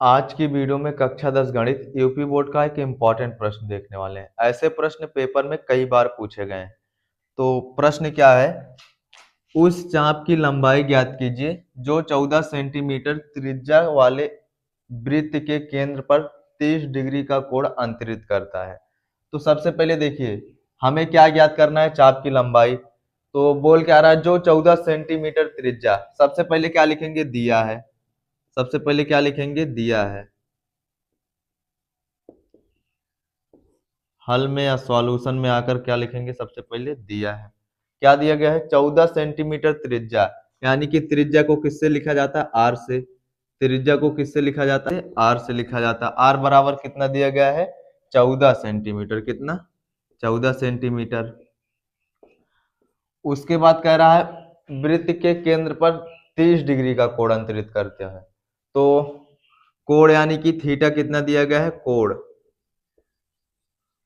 आज की वीडियो में कक्षा 10 गणित यूपी बोर्ड का एक इम्पॉर्टेंट प्रश्न देखने वाले हैं। ऐसे प्रश्न पेपर में कई बार पूछे गए हैं। तो प्रश्न क्या है? उस चाप की लंबाई ज्ञात कीजिए जो 14 सेंटीमीटर त्रिज्या वाले वृत्त के केंद्र पर 30 डिग्री का कोण अंतरित करता है। तो सबसे पहले देखिए, हमें क्या ज्ञात करना है? चाप की लंबाई। तो बोल क्या रहा है? जो 14 सेंटीमीटर त्रिज्या। सबसे पहले क्या लिखेंगे? दिया है। सबसे पहले क्या लिखेंगे? दिया है। हल में या सॉल्यूशन में आकर क्या लिखेंगे? सबसे पहले दिया है। क्या दिया गया है? 14 सेंटीमीटर त्रिज्या, यानी कि त्रिज्या को किससे लिखा जाता है? आर से। त्रिज्या को किससे लिखा जाता है? आर से लिखा जाता है। आर बराबर कितना दिया गया है? 14 सेंटीमीटर। कितना? 14 सेंटीमीटर। उसके बाद कह रहा है वृत्त के केंद्र पर 30 डिग्री का कोण अंतरित करते हैं। तो कोण यानी कि थीटा कितना दिया गया है? कोण।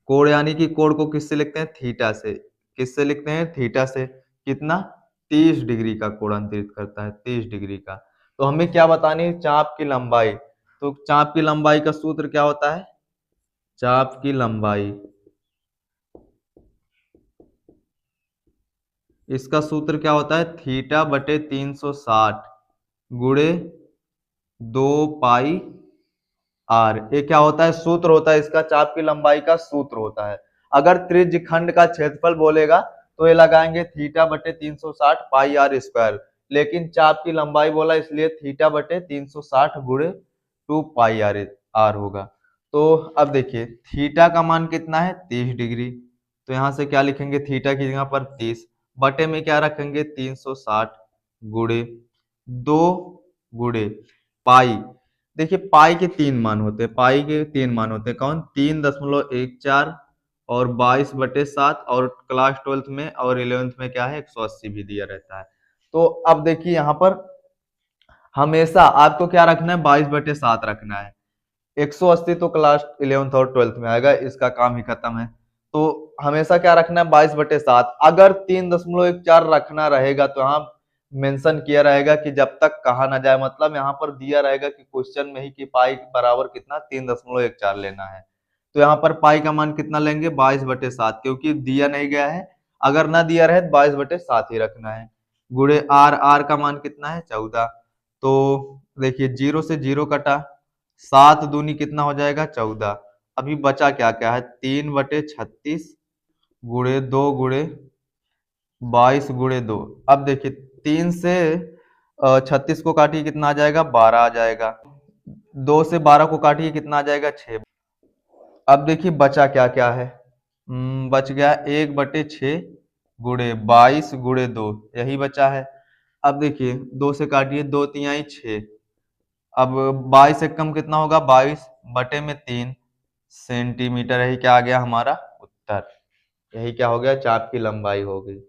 कोण यानी कि कोण को किससे लिखते हैं? थीटा से। किससे लिखते हैं? थीटा से। कितना? 30 डिग्री का कोण अंतरित करता है, 30 डिग्री का। तो हमें क्या बतानी है? चाप की लंबाई। तो चाप की लंबाई का सूत्र क्या होता है? चाप की लंबाई, इसका सूत्र क्या होता है? थीटा बटे 360 गुणे 2 पाई आर। ये क्या होता है? सूत्र होता है इसका, चाप की लंबाई का सूत्र होता है। अगर त्रिज्य खंड का क्षेत्रफल बोलेगा तो ये लगाएंगे थीटा बटे 360 पाई आर स्क्वायर, लेकिन चाप की लंबाई बोला इसलिए थीटा बटे 360 गुणे 2 पाई आर आर होगा। तो अब देखिए थीटा का मान कितना है? 30 डिग्री। तो यहां से क्या लिखेंगे? थीटा की जगह पर 30 बटे में क्या रखेंगे? 360 गुणे 2 गुणे पाई। देखिए पाई के तीन मान होते हैं, पाई के तीन मान होते हैं। कौन? 3.14 और 22/7, और क्लास 12th में और 11th में क्या है? 180 भी दिया रहता है। तो अब देखिए यहाँ पर हमेशा आपको क्या रखना है? 22/7 रखना है। 180 तो क्लास 11th और 12th में आएगा, इसका काम ही खत्म है। तो हमेशा क्या रखना है? 22/7। अगर 3.14 रखना रहेगा तो यहाँ मेंशन किया रहेगा कि जब तक कहा ना जाए, मतलब यहाँ पर दिया रहेगा कि क्वेश्चन में ही कि पाई बराबर कितना? 3.14 लेना है। तो यहाँ पर पाई का मान कितना लेंगे? 22/7, क्योंकि दिया नहीं गया है। अगर ना दिया रहे तो 22/7 ही रखना है। गुणे आर, आर का मान कितना है? 14। तो देखिए 0 से 0 कटा, 7 दूनी कितना हो जाएगा? 14। अभी बचा क्या क्या है? 3/36 गुणे 2 गुणे 22 गुणे 2। अब देखिए 3 से 36 को काटिए कितना आ जाएगा? 12 आ जाएगा। 2 से 12 को काटिए कितना आ जाएगा? 6। अब देखिए बचा क्या क्या है? बच गया 1/6 गुणे 22 गुणे 2, यही बचा है। अब देखिए 2 से काटिए, 2 तिहाई 6। अब 22 से कम कितना होगा? 22/3 सेंटीमीटर। यही क्या आ गया हमारा उत्तर? यही क्या हो गया? चाप की लंबाई हो गई।